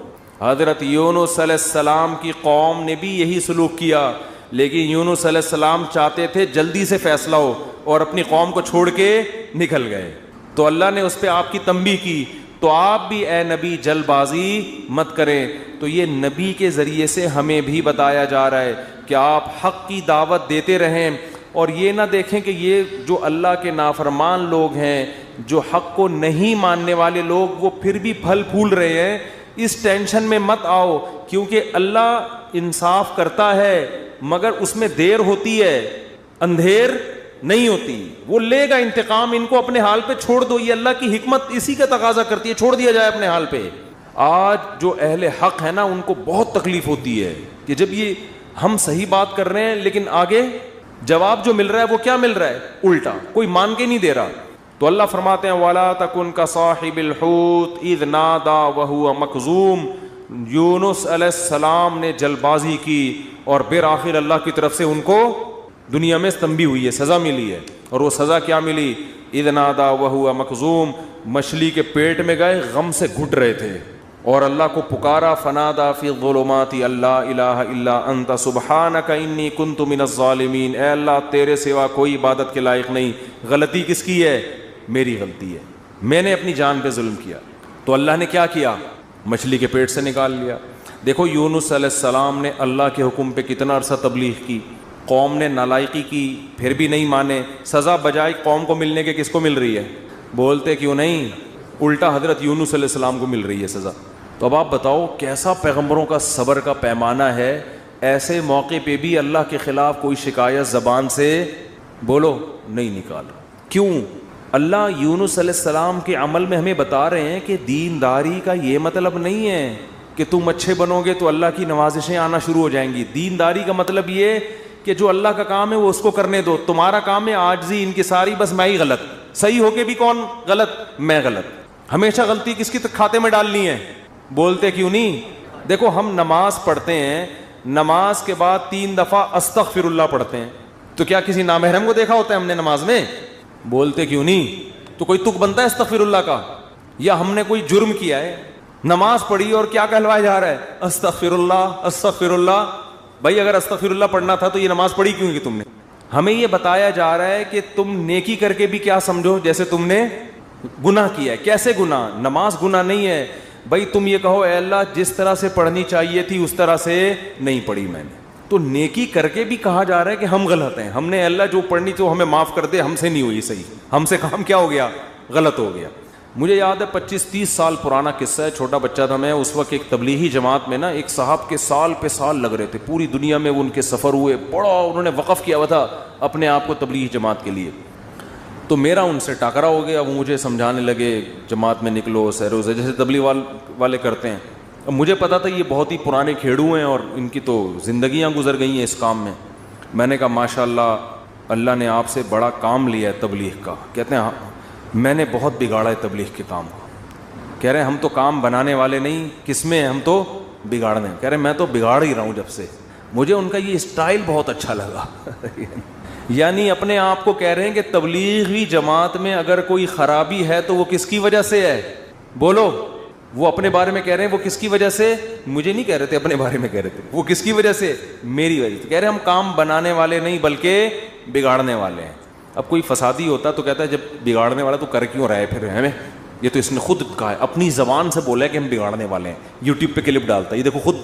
حضرت یونس علیہ السلام کی قوم نے بھی یہی سلوک کیا, لیکن یونس علیہ السلام چاہتے تھے جلدی سے فیصلہ ہو اور اپنی قوم کو چھوڑ کے نکل گئے. تو اللہ نے اس پہ آپ کی تنبیہ کی. تو آپ بھی اے نبی جل بازی مت کریں. تو یہ نبی کے ذریعے سے ہمیں بھی بتایا جا رہا ہے کہ آپ حق کی دعوت دیتے رہیں اور یہ نہ دیکھیں کہ یہ جو اللہ کے نافرمان لوگ ہیں, جو حق کو نہیں ماننے والے لوگ, وہ پھر بھی پھل پھول رہے ہیں. اس ٹینشن میں مت آؤ, کیونکہ اللہ انصاف کرتا ہے مگر اس میں دیر ہوتی ہے، اندھیر نہیں ہوتی. وہ لے گا انتقام، ان کو اپنے حال پہ چھوڑ دو. یہ اللہ کی حکمت اسی کا تقاضا کرتی ہے، چھوڑ دیا جائے اپنے حال پہ. آج جو اہل حق ہے نا ان کو بہت تکلیف ہوتی ہے کہ جب یہ ہم صحیح بات کر رہے ہیں لیکن آگے جواب جو مل رہا ہے وہ کیا مل رہا ہے؟ الٹا، کوئی مان کے نہیں دے رہا. تو اللہ فرماتے ہیں وَلَا تَكُنْ كَصَاحِبِ الْحُوتِ إِذْ نَادَى وَهُوَ مَكْظُومٌ. یونس علیہ السلام نے جلد بازی کی اور بالآخر اللہ کی طرف سے ان کو دنیا میں تنبیہ ہوئی ہے، سزا ملی ہے. اور وہ سزا کیا ملی؟ اذ نادا وہو مخزوم، مچھلی کے پیٹ میں گئے، غم سے گھٹ رہے تھے اور اللہ کو پکارا. فنادا فی الظلمات اللہ الہ الا انت سبحانک انی کنت من الظالمین. اے اللہ تیرے سوا کوئی عبادت کے لائق نہیں. غلطی کس کی ہے؟ میری غلطی ہے، میں نے اپنی جان پہ ظلم کیا. تو اللہ نے کیا کیا؟ مچھلی کے پیٹ سے نکال لیا. دیکھو یونس علیہ السلام نے اللہ کے حکم پہ کتنا عرصہ تبلیغ کی، قوم نے نالائقی کی پھر بھی نہیں مانے. سزا بجائے قوم کو ملنے کے کس کو مل رہی ہے؟ بولتے کیوں نہیں؟ الٹا حضرت یونس علیہ السلام کو مل رہی ہے سزا. تو اب آپ بتاؤ کیسا پیغمبروں کا صبر کا پیمانہ ہے. ایسے موقع پہ بھی اللہ کے خلاف کوئی شکایت زبان سے بولو نہیں نکالا. کیوں؟ اللہ یونس علیہ السلام کے عمل میں ہمیں بتا رہے ہیں کہ دینداری کا یہ مطلب نہیں ہے کہ تم اچھے بنو گے تو اللہ کی نوازشیں آنا شروع ہو جائیں گی. دینداری کا مطلب یہ کہ جو اللہ کا کام ہے وہ اس کو کرنے دو. تمہارا کام ہے عاجزی انکساری، بس میں ہی غلط، صحیح ہو کے بھی کون غلط؟ میں غلط. ہمیشہ غلطی کس کی کھاتے میں ڈالنی ہے؟ بولتے کیوں نہیں؟ دیکھو ہم نماز پڑھتے ہیں، نماز کے بعد 3 دفعہ استغفر اللہ پڑھتے ہیں، تو کیا کسی نامحرم کو دیکھا ہوتا ہے ہم نے نماز میں؟ بولتے کیوں نہیں؟ تو کوئی تک بنتا ہے استغفر اللہ کا؟ یا ہم نے کوئی جرم کیا ہے، نماز پڑھی اور کیا کہلوایا جا رہا ہے؟ استغفر اللہ استغفر اللہ. بھائی اگر استغفر اللہ پڑھنا تھا تو یہ نماز پڑھی کیوں کی تم نے؟ ہمیں یہ بتایا جا رہا ہے کہ تم نیکی کر کے بھی کیا سمجھو جیسے تم نے گناہ کیا ہے. کیسے گناہ؟ نماز گناہ نہیں ہے. بھائی تم یہ کہو اے اللہ جس طرح سے پڑھنی چاہیے تھی اس طرح سے نہیں پڑھی میں نے، تو نیکی کر کے بھی کہا جا رہا ہے کہ ہم غلط ہیں. ہم نے اے اللہ جو پڑھنی تو ہمیں معاف کر دے، ہم سے نہیں ہوئی صحیح، ہم سے کام کیا ہو گیا؟ غلط ہو گیا. مجھے یاد ہے 25-30 سال پرانا قصہ ہے، چھوٹا بچہ تھا میں اس وقت. ایک تبلیغی جماعت میں نا ایک صاحب کے سال پہ سال لگ رہے تھے، پوری دنیا میں وہ ان کے سفر ہوئے، بڑا انہوں نے وقف کیا ہوا تھا اپنے آپ کو تبلیغی جماعت کے لیے. تو میرا ان سے ٹاکرا ہو گیا. وہ مجھے سمجھانے لگے جماعت میں نکلو سیروزے جیسے تبلیغ والے کرتے ہیں. اب مجھے پتا تھا یہ بہت ہی پرانے کھیڑو ہیں اور ان کی تو زندگیاں گزر گئی ہیں اس کام میں. میں نے کہا ماشاء اللہ اللہ نے آپ سے بڑا کام لیا ہے تبلیغ کا. کہتے ہیں ہاں میں نے بہت بگاڑا ہے تبلیغ کے کام کو. کہہ رہے ہیں ہم تو کام بنانے والے نہیں، کس میں ہم تو بگاڑنے. کہہ رہے ہیں میں تو بگاڑ ہی رہا ہوں جب سے. مجھے ان کا یہ اسٹائل بہت اچھا لگا. یعنی اپنے آپ کو کہہ رہے ہیں کہ تبلیغی جماعت میں اگر کوئی خرابی ہے تو وہ کس کی وجہ سے ہے؟ بولو. وہ اپنے بارے میں کہہ رہے ہیں وہ کس کی وجہ سے؟ مجھے نہیں کہہ رہے تھے، اپنے بارے میں کہہ رہے تھے. وہ کس کی وجہ سے؟ میری وجہ سے. کہہ رہے ہیں ہم کام بنانے والے نہیں بلکہ بگاڑنے والے ہیں. اب کوئی فسادی ہوتا تو کہتا ہے جب بگاڑنے والا تو کر کیوں رہا ہے پھر ہمیں؟ یہ تو اس نے خود کہا ہے، اپنی زبان سے بولا ہے کہ ہم بگاڑنے والے ہیں. یوٹیوب پہ کلپ ڈالتا ہے، یہ دیکھو خود.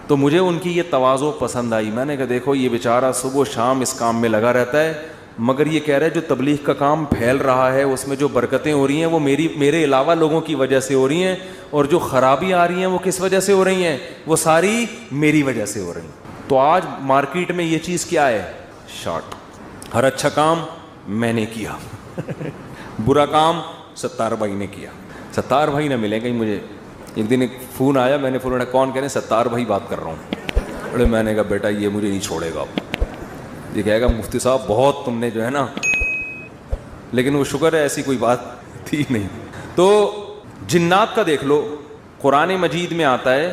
تو مجھے ان کی یہ تواضع پسند آئی. میں نے کہا دیکھو یہ بیچارہ صبح و شام اس کام میں لگا رہتا ہے، مگر یہ کہہ رہا ہے جو تبلیغ کا کام پھیل رہا ہے اس میں جو برکتیں ہو رہی ہیں وہ میرے علاوہ لوگوں کی وجہ سے ہو رہی ہیں، اور جو خرابی آ رہی ہیں وہ کس وجہ سے ہو رہی ہیں؟ وہ ساری میری وجہ سے ہو رہی ہیں. تو آج مارکیٹ میں یہ چیز کیا ہے؟ شارٹ. ہر اچھا کام میں نے کیا، برا کام ستار بھائی نے کیا. ستار بھائی نہ ملیں کہیں مجھے. ایک دن ایک فون آیا، میں نے فون اٹھایا، کون؟ کہنے ستار بھائی بات کر رہا ہوں. ارے میں نے کہا بیٹا یہ مجھے نہیں چھوڑے گا. یہ کہے گا مفتی صاحب بہت تم نے جو ہے نا، لیکن وہ شکر ہے ایسی کوئی بات تھی نہیں. تو جنات کا دیکھ لو، قرآن مجید میں آتا ہے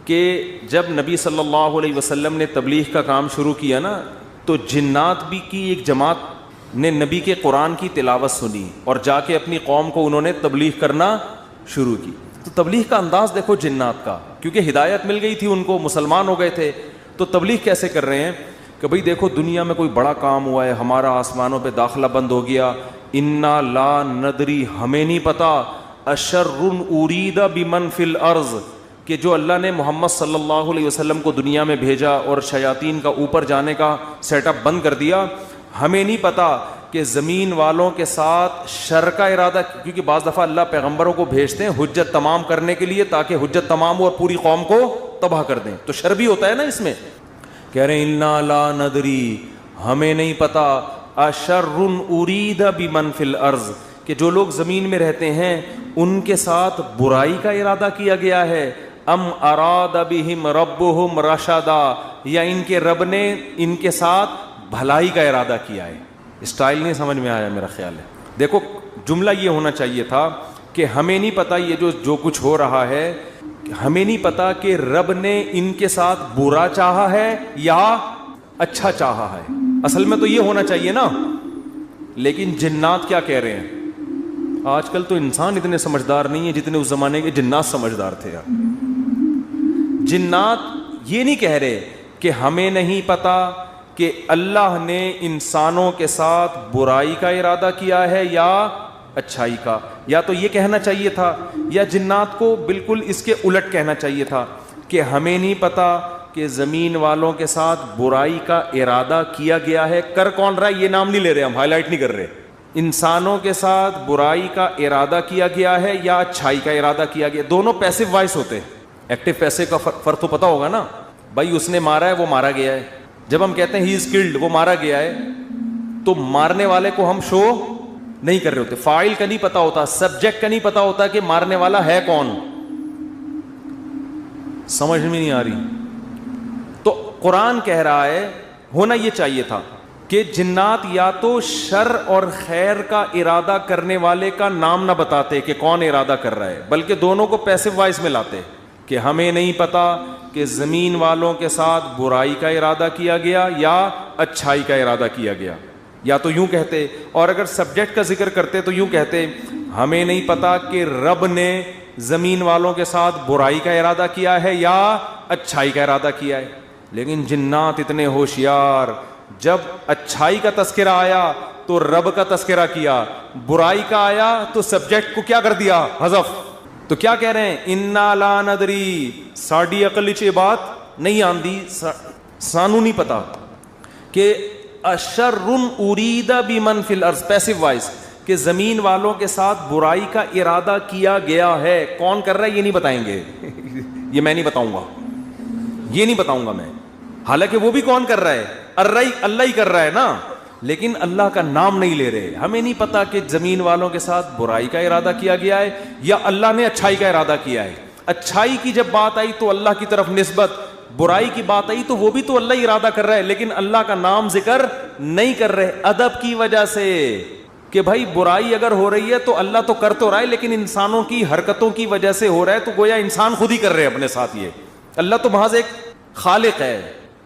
کہ جب نبی صلی اللہ علیہ وسلم نے تبلیغ کا کام شروع کیا نا تو جنات بھی کی ایک جماعت نے نبی کے قرآن کی تلاوت سنی اور جا کے اپنی قوم کو انہوں نے تبلیغ کرنا شروع کی. تو تبلیغ کا انداز دیکھو جنات کا، کیونکہ ہدایت مل گئی تھی ان کو، مسلمان ہو گئے تھے. تو تبلیغ کیسے کر رہے ہیں کہ بھئی دیکھو دنیا میں کوئی بڑا کام ہوا ہے، ہمارا آسمانوں پہ داخلہ بند ہو گیا. انا لا ندری، ہمیں نہیں پتا، اشر ارید بمن فی الارض، کہ جو اللہ نے محمد صلی اللہ علیہ وسلم کو دنیا میں بھیجا اور شیاطین کا اوپر جانے کا سیٹ اپ بند کر دیا، ہمیں نہیں پتا کہ زمین والوں کے ساتھ شر کا ارادہ. کیونکہ بعض دفعہ اللہ پیغمبروں کو بھیجتے ہیں حجت تمام کرنے کے لیے تاکہ حجت تمام ہو اور پوری قوم کو تباہ کر دیں. تو شر بھی ہوتا ہے نا اس میں. کہہ رہے ہیں انا لا ندری, ہمیں نہیں پتا, اشر ارید بمن فی الارض, کہ جو لوگ زمین میں رہتے ہیں ان کے ساتھ برائی کا ارادہ کیا گیا ہے, ام اراد بہم ربہم رشدا, یا ان کے رب نے ان کے ساتھ بھلائی کا ارادہ کیا ہے. اسٹائل نہیں سمجھ میں آیا میرا خیال ہے. دیکھو جملہ یہ ہونا چاہیے تھا کہ ہمیں نہیں پتا یہ جو کچھ ہو رہا ہے, ہمیں نہیں پتا کہ رب نے ان کے ساتھ برا چاہا ہے یا اچھا چاہا ہے. اصل میں تو یہ ہونا چاہیے نا. لیکن جنات کیا کہہ رہے ہیں؟ آج کل تو انسان اتنے سمجھدار نہیں ہے جتنے اس زمانے کے جنات سمجھدار تھے یار. جنات یہ نہیں کہہ رہے کہ ہمیں نہیں پتا کہ اللہ نے انسانوں کے ساتھ برائی کا ارادہ کیا ہے یا اچھائی کا. یا تو یہ کہنا چاہیے تھا, یا جنات کو بالکل اس کے الٹ کہنا چاہیے تھا کہ ہمیں نہیں پتا کہ زمین والوں کے ساتھ برائی کا ارادہ کیا گیا ہے. کر کون رہا ہے یہ نام نہیں لے رہے, ہم ہائی لائٹ نہیں کر رہے. انسانوں کے ساتھ برائی کا ارادہ کیا گیا ہے یا اچھائی کا ارادہ کیا گیا. دونوں پیسو وائس ہوتے ہیں. ایکٹیو پیسو کا فرق تو پتا ہوگا نا. بھائی اس نے مارا ہے, وہ مارا گیا ہے. جب ہم کہتے ہیں ہی از کلڈ, وہ مارا گیا ہے, تو مارنے والے کو ہم شو نہیں کر رہے ہوتے. فاعل کا نہیں پتا ہوتا, سبجیکٹ کا نہیں پتا ہوتا کہ مارنے والا ہے کون. سمجھ میں نہیں آ رہی. تو قرآن کہہ رہا ہے ہونا یہ چاہیے تھا کہ جنات یا تو شر اور خیر کا ارادہ کرنے والے کا نام نہ بتاتے کہ کون ارادہ کر رہا ہے, بلکہ دونوں کو پیسو وائس میں لاتے کہ ہمیں نہیں پتا کہ زمین والوں کے ساتھ برائی کا ارادہ کیا گیا یا اچھائی کا ارادہ کیا گیا. یا تو یوں کہتے, اور اگر سبجیکٹ کا ذکر کرتے تو یوں کہتے ہمیں نہیں پتا کہ رب نے زمین والوں کے ساتھ برائی کا ارادہ کیا ہے یا اچھائی کا ارادہ کیا ہے. لیکن جنات اتنے ہوشیار, جب اچھائی کا تذکرہ آیا تو رب کا تذکرہ کیا, برائی کا آیا تو سبجیکٹ کو کیا کر دیا, حذف. تو کیا کہہ رہے ہیں, انا لا ندری, ساڈی عقل چ بات نہیں آندی, سانو نہیں پتا کہ اشر ارید بمن فی الارض, پیسو وائس, کہ زمین والوں کے ساتھ برائی کا ارادہ کیا گیا ہے. کون کر رہا ہے یہ نہیں بتائیں گے. یہ میں نہیں بتاؤں گا, یہ نہیں بتاؤں گا میں. حالانکہ وہ بھی کون کر رہا ہے, اللہ ہی کر رہا ہے نا, لیکن اللہ کا نام نہیں لے رہے. ہمیں نہیں پتا کہ زمین والوں کے ساتھ برائی کا ارادہ کیا گیا ہے یا اللہ نے اچھائی کا ارادہ کیا ہے. اچھائی کی جب بات آئی تو اللہ کی طرف نسبت, برائی کی بات آئی تو وہ بھی تو اللہ ہی ارادہ کر رہا ہے, لیکن اللہ کا نام ذکر نہیں کر رہے. ادب کی وجہ سے کہ بھائی برائی اگر ہو رہی ہے تو اللہ تو کر تو رہا ہے, لیکن انسانوں کی حرکتوں کی وجہ سے ہو رہا ہے, تو گویا انسان خود ہی کر رہے ہیں اپنے ساتھ. یہ اللہ تو محض ایک خالق ہے,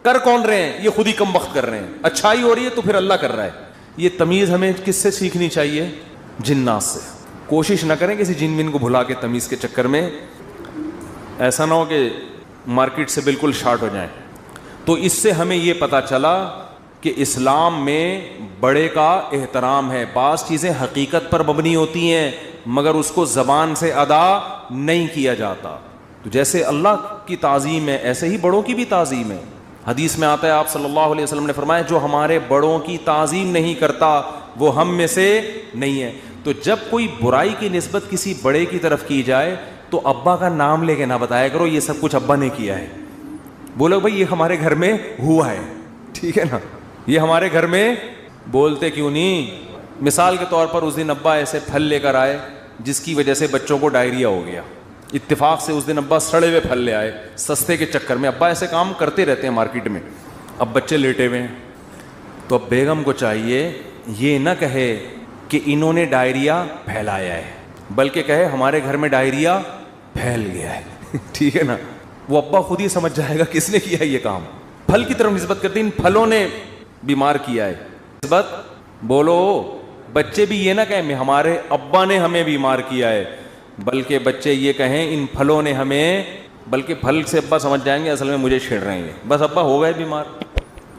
کر کون رہے ہیں, یہ خود ہی کم وقت کر رہے ہیں. اچھائی ہو رہی ہے تو پھر اللہ کر رہا ہے. یہ تمیز ہمیں کس سے سیکھنی چاہیے, جنات سے. کوشش نہ کریں کسی جن بن کو بھلا کے تمیز کے چکر میں, ایسا نہ ہو کہ مارکیٹ سے بالکل شارٹ ہو جائیں. تو اس سے ہمیں یہ پتا چلا کہ اسلام میں بڑے کا احترام ہے. بعض چیزیں حقیقت پر مبنی ہوتی ہیں مگر اس کو زبان سے ادا نہیں کیا جاتا. تو جیسے اللہ کی تعظیم ہے ایسے ہی بڑوں کی بھی تعظیم ہے. حدیث میں آتا ہے, آپ صلی اللہ علیہ وسلم نے فرمایا جو ہمارے بڑوں کی تعظیم نہیں کرتا وہ ہم میں سے نہیں ہے. تو جب کوئی برائی کی نسبت کسی بڑے کی طرف کی جائے تو ابا کا نام لے کے نہ بتایا کرو یہ سب کچھ ابا نے کیا ہے. بولو بھائی یہ ہمارے گھر میں ہوا ہے, ٹھیک ہے نا, یہ ہمارے گھر میں. بولتے کیوں نہیں؟ مثال کے طور پر اس دن ابا ایسے پھل لے کر آئے جس کی وجہ سے بچوں کو ڈائریا ہو گیا. اتفاق سے اس دن ابا سڑے ہوئے پھل لے آئے سستے کے چکر میں. ابا ایسے کام کرتے رہتے ہیں مارکیٹ میں. اب بچے لیٹے ہوئے ہیں تو اب بیگم کو چاہیے یہ نہ کہے کہ انہوں نے ڈائریا پھیلایا ہے, بلکہ کہے ہمارے گھر میں ڈائریا پھیل گیا ہے. ٹھیک ہے نا, وہ ابا خود ہی سمجھ جائے گا کس نے کیا ہے یہ کام. پھل کی طرف نسبت کرتے ان پھلوں نے بیمار کیا ہے نسبت. بولو بچے بھی یہ نہ کہیں ہمارے ابا نے ہمیں بیمار کیا ہے, بلکہ بچے یہ کہیں ان پھلوں نے ہمیں, بلکہ پھل سے ابا سمجھ جائیں گے اصل میں مجھے چھیڑ رہے ہیں, بس ابا ہو گئے بیمار.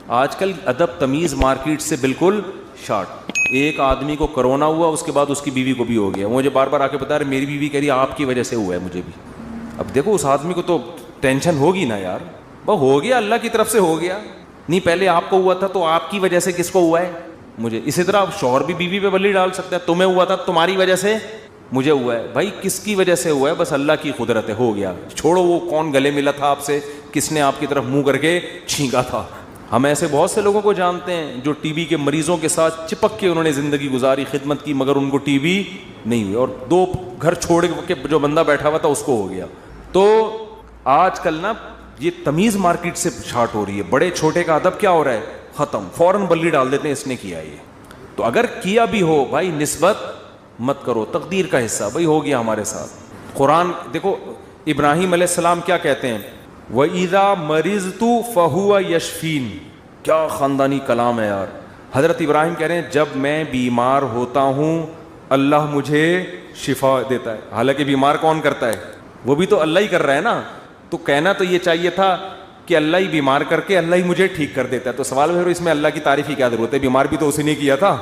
آج کل ادب تمیز مارکیٹ سے بالکل شارٹ. ایک آدمی کو کرونا ہوا, اس کے بعد اس کی بیوی کو بھی ہو گیا. مجھے بار بار آ کے بتا رہے میری بیوی کہہ رہی آپ کی وجہ سے ہوا ہے مجھے بھی. اب دیکھو اس آدمی کو تو ٹینشن ہوگی نا یار, وہ ہو گیا اللہ کی طرف سے ہو گیا. نہیں پہلے آپ کو ہوا تھا تو آپ کی وجہ سے کس کو ہوا ہے, مجھے. اسی طرح شوہر بھی بیوی پہ بلی ڈال سکتا ہے, تمہیں ہوا تھا تمہاری وجہ سے مجھے ہوا ہے. بھائی کس کی وجہ سے ہوا ہے, بس اللہ کی قدرت ہے, ہو گیا. چھوڑو وہ کون گلے ملا تھا آپ سے, کس نے آپ کی طرف منہ کر کے چھینکا تھا. ہم ایسے بہت سے لوگوں کو جانتے ہیں جو ٹی بی کے مریضوں کے ساتھ چپک کے انہوں نے زندگی گزاری, خدمت کی, مگر ان کو ٹی بی نہیں ہوئی, اور 2 گھر چھوڑ کے جو بندہ بیٹھا ہوا تھا اس کو ہو گیا. تو آج کل نا یہ تمیز مارکیٹ سے شارٹ ہو رہی ہے. بڑے چھوٹے کا ادب کیا ہو رہا ہے, ختم, فوراً بلی ڈال دیتے ہیں اس نے کیا یہ. تو اگر کیا بھی ہو بھائی نسبت مت کرو, تقدیر کا حصہ بھائی ہو گیا ہمارے ساتھ. قرآن دیکھو ابراہیم علیہ السلام کیا کہتے ہیں, وَإِذَا مَرِضْتُ فَهُوَ يَشْفِينِ. کیا خاندانی کلام ہے یار. حضرت ابراہیم کہہ رہے ہیں جب میں بیمار ہوتا ہوں اللہ مجھے شفا دیتا ہے. حالانکہ بیمار کون کرتا ہے, وہ بھی تو اللہ ہی کر رہا ہے نا. تو کہنا تو یہ چاہیے تھا کہ اللہ ہی بیمار کر کے اللہ ہی مجھے ٹھیک کر دیتا ہے. تو سوال ہے اس میں اللہ کی تعریف کی کیا ضرورت ہے, بیمار بھی تو اسی نے کیا تھا.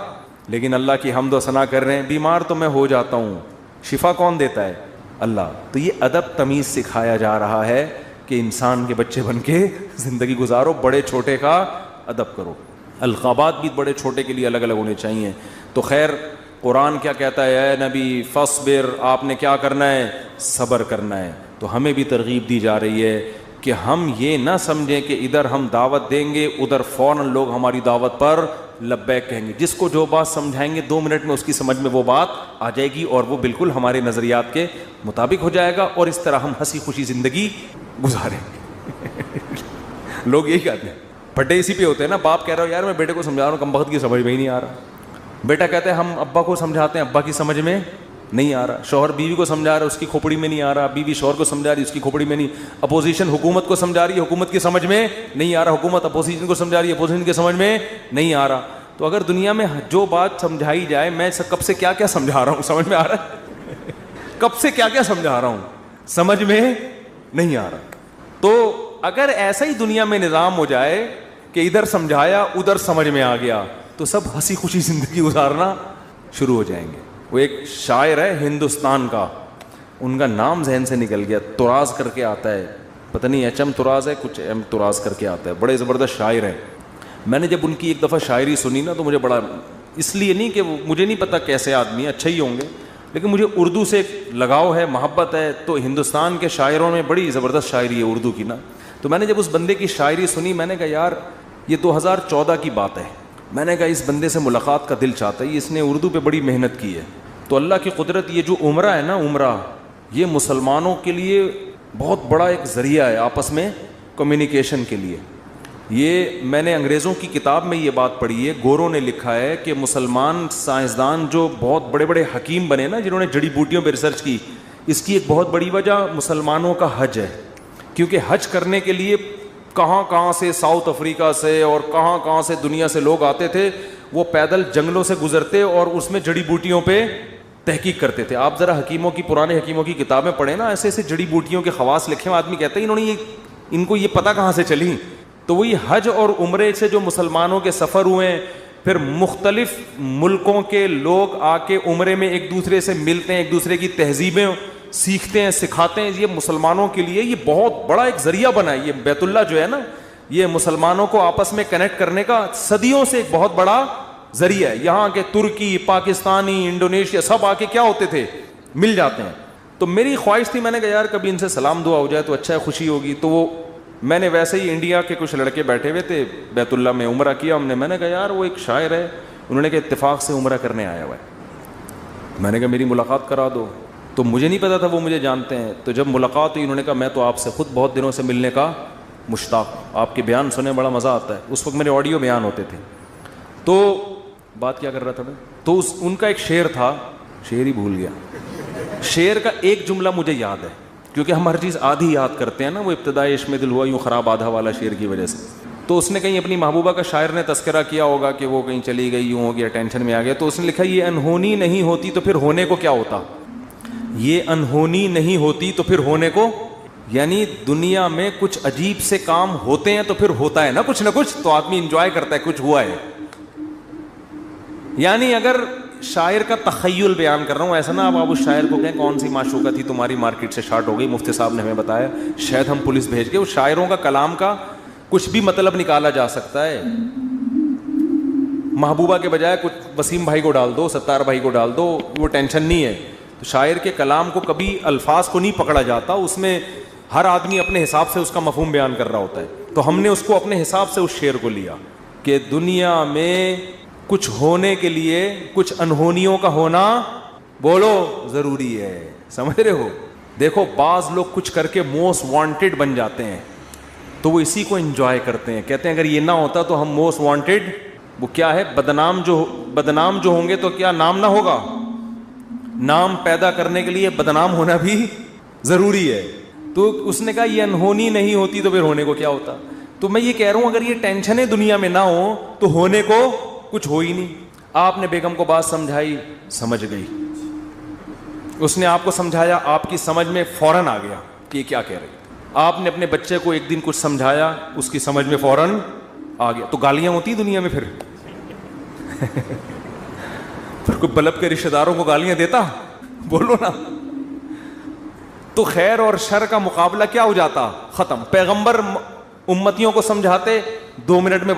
لیکن اللہ کی حمد و ثنا کر رہے ہیں, بیمار تو میں ہو جاتا ہوں, شفا کون دیتا ہے, اللہ. تو یہ ادب تمیز سکھایا جا رہا ہے کہ انسان کے بچے بن کے زندگی گزارو, بڑے چھوٹے کا ادب کرو. القابات بھی بڑے چھوٹے کے لیے الگ الگ ہونے چاہیے. تو خیر قرآن کیا کہتا ہے, اے نبی فاصبر, آپ نے کیا کرنا ہے, صبر کرنا ہے. تو ہمیں بھی ترغیب دی جا رہی ہے کہ ہم یہ نہ سمجھیں کہ ادھر ہم دعوت دیں گے ادھر فوراً لوگ ہماری دعوت پر لبیک کہیں گے. جس کو جو بات سمجھائیں گے 2 منٹ میں اس کی سمجھ میں وہ بات آ جائے گی اور وہ بالکل ہمارے نظریات کے مطابق ہو جائے گا, اور اس طرح ہم ہنسی خوشی زندگی گزاریں گے. لوگ یہی کہتے ہیں, پھٹے اسی پہ ہوتے ہیں نا. باپ کہہ رہا ہو یار میں بیٹے کو سمجھا رہا ہوں, کم وقت کی سمجھ میں ہی نہیں آ رہا. بیٹا کہتے ہیں ہم ابا کو سمجھاتے ہیں, ابا کی سمجھ میں نہیں آ رہا. شوہر بیوی کو سمجھا رہا ہے, اس کی کھوپڑی میں نہیں آ رہا. بیوی شوہر کو سمجھا رہی ہے, اس کی کھوپڑی میں نہیں. اپوزیشن حکومت کو سمجھا رہی ہے, حکومت کی سمجھ میں نہیں آ رہا. حکومت اپوزیشن کو سمجھا رہی ہے, اپوزیشن کی سمجھ میں نہیں آ رہا. تو اگر دنیا میں جو بات سمجھائی جائے, میں کب سے کیا کیا سمجھا رہا ہوں سمجھ میں آ رہا ہے, کب سے کیا کیا سمجھا رہا ہوں سمجھ میں نہیں آ رہا. تو اگر ایسا ہی دنیا میں نظام ہو جائے کہ ادھر سمجھایا ادھر سمجھ میں آ گیا, تو سب ہنسی خوشی زندگی گزارنا شروع ہو جائیں گے. وہ ایک شاعر ہے ہندوستان کا, ان کا نام ذہن سے نکل گیا, تراز کر کے آتا ہے, پتہ نہیں ایچ ایم تراز ہے, کچھ ایم تراز کر کے آتا ہے. بڑے زبردست شاعر ہیں. میں نے جب ان کی ایک دفعہ شاعری سنی نا تو مجھے بڑا, اس لیے نہیں کہ مجھے نہیں پتہ کیسے آدمی ہیں, اچھے ہی ہوں گے, لیکن مجھے اردو سے لگاؤ ہے, محبت ہے. تو ہندوستان کے شاعروں میں بڑی زبردست شاعری ہے اردو کی نا. تو میں نے جب اس بندے کی شاعری سنی, میں نے کہا یار یہ 2014 کی بات ہے. میں نے کہا اس بندے سے ملاقات کا دل چاہتا ہے, اس نے اردو پہ بڑی محنت کی ہے. تو اللہ کی قدرت, یہ جو عمرہ ہے نا, عمرہ یہ مسلمانوں کے لیے بہت بڑا ایک ذریعہ ہے آپس میں کمیونیکیشن کے لیے. یہ میں نے انگریزوں کی کتاب میں یہ بات پڑھی ہے, گوروں نے لکھا ہے کہ مسلمان سائنسدان جو بہت بڑے بڑے حکیم بنے نا, جنہوں نے جڑی بوٹیوں پہ ریسرچ کی, اس کی ایک بہت بڑی وجہ مسلمانوں کا حج ہے. کیونکہ حج کرنے کے لیے کہاں کہاں سے, ساؤتھ افریقہ سے اور کہاں کہاں سے دنیا سے لوگ آتے تھے. وہ پیدل جنگلوں سے گزرتے اور اس میں جڑی بوٹیوں پہ تحقیق کرتے تھے. آپ ذرا حکیموں کی, پرانے حکیموں کی کتابیں پڑھیں نا, ایسے ایسے جڑی بوٹیوں کے خواص لکھے ہیں. آدمی کہتا ہے انہوں نے ان کو یہ پتہ کہاں سے چلی. تو وہی حج اور عمرے سے جو مسلمانوں کے سفر ہوئے ہیں, پھر مختلف ملکوں کے لوگ آ کے عمرے میں ایک دوسرے سے ملتے ہیں, ایک دوسرے کی تہذیبیں سیکھتے ہیں, سکھاتے ہیں. یہ مسلمانوں کے لیے یہ بہت بڑا ایک ذریعہ بنا ہے. یہ بیت اللہ جو ہے نا, یہ مسلمانوں کو آپس میں کنیکٹ کرنے کا صدیوں سے ایک بہت بڑا ذریعہ ہے. یہاں کے ترکی, پاکستانی, انڈونیشیا سب آ کے کیا ہوتے تھے, مل جاتے ہیں. تو میری خواہش تھی, میں نے کہا یار کبھی ان سے سلام دعا ہو جائے تو اچھا ہے, خوشی ہوگی. تو وہ میں نے ویسے ہی, انڈیا کے کچھ لڑکے بیٹھے ہوئے تھے, بیت اللہ میں عمرہ کیا ہم نے. میں نے کہا یار وہ ایک شاعر ہے, انہوں نے کہا اتفاق سے عمرہ کرنے آیا ہوا ہے. میں نے کہا میری ملاقات کرا دو. تو مجھے نہیں پتا تھا وہ مجھے جانتے ہیں. تو جب ملاقات ہوئی, انہوں نے کہا میں تو آپ سے خود بہت دنوں سے ملنے کا مشتاق, آپ کے بیان سنے بڑا مزہ آتا ہے. اس وقت میرے آڈیو بیان ہوتے تھے. تو بات کیا کر رہا تھا میں, تو ان کا ایک شعر تھا, شعر ہی بھول گیا. شعر کا ایک جملہ مجھے یاد ہے, کیونکہ ہم ہر چیز آدھی یاد کرتے ہیں نا. وہ ابتدائی عشق میں دل ہوا یوں خراب آدھا والا شعر کی وجہ سے. تو اس نے کہیں اپنی محبوبہ کا, شاعر نے تذکرہ کیا ہوگا کہ وہ کہیں چلی گئی, یوں ہو گیا, ٹینشن میں آ گیا. تو اس نے لکھا یہ انہونی نہیں ہوتی تو پھر ہونے کو کیا ہوتا. یہ انہونی نہیں ہوتی تو پھر ہونے کو, یعنی دنیا میں کچھ عجیب سے کام ہوتے ہیں تو پھر ہوتا ہے نا کچھ نہ کچھ, تو آدمی انجوائے کرتا ہے کچھ ہوا ہے. یعنی اگر شاعر کا تخیل بیان کر رہا ہوں, ایسا نا آپ اس شاعر کو کہیں کون سی معشوقہ تھی تمہاری مارکیٹ سے شارٹ ہو گئی, مفتی صاحب نے ہمیں بتایا, شاید ہم پولیس بھیج کے. اس شاعروں کا کلام کا کچھ بھی مطلب نکالا جا سکتا ہے. محبوبہ کے بجائے کچھ وسیم بھائی کو ڈال دو, ستار بھائی کو ڈال دو, وہ ٹینشن نہیں ہے. تو شاعر کے کلام کو کبھی الفاظ کو نہیں پکڑا جاتا, اس میں ہر آدمی اپنے حساب سے اس کا مفہوم بیان کر رہا ہوتا ہے. تو ہم نے اس کو اپنے حساب سے اس شعر کو لیا کہ دنیا میں کچھ ہونے کے لیے کچھ انہونیوں کا ہونا بولو ضروری ہے. سمجھ رہے ہو؟ دیکھو بعض لوگ کچھ کر کے موسٹ وانٹیڈ بن جاتے ہیں تو وہ اسی کو انجوائے کرتے ہیں. کہتے ہیں اگر یہ نہ ہوتا تو ہم موسٹ وانٹیڈ، وہ کیا ہے، بدنام جو ہوں گے تو کیا نام نہ ہوگا؟ نام پیدا کرنے کے لیے بدنام ہونا بھی ضروری ہے. تو اس نے کہا یہ انہونی نہیں ہوتی تو پھر ہونے کو کیا ہوتا. تو میں یہ کہہ رہا ہوں اگر یہ ٹینشنیں دنیا میں نہ ہوں تو ہونے کو کچھ ہو ہی نہیں. آپ نے بیگم کو بات سمجھائی، سمجھ گئی. اس نے آپ کو سمجھایا، آپ کی سمجھ میں فوراً آ گیا کہ یہ کیا کہہ رہی. آپ نے اپنے بچے کو ایک دن کچھ سمجھایا، اس کی سمجھ میں فوراً آ گیا. تو گالیاں ہوتی دنیا میں پھر کوئی بلب کے رشتہ داروں کو گالیاں دیتا؟ بولو نا. تو خیر اور شر کا مقابلہ کیا ہو جاتا؟ ختم. پیغمبر امتیوں کو سمجھاتے 2 منٹ میں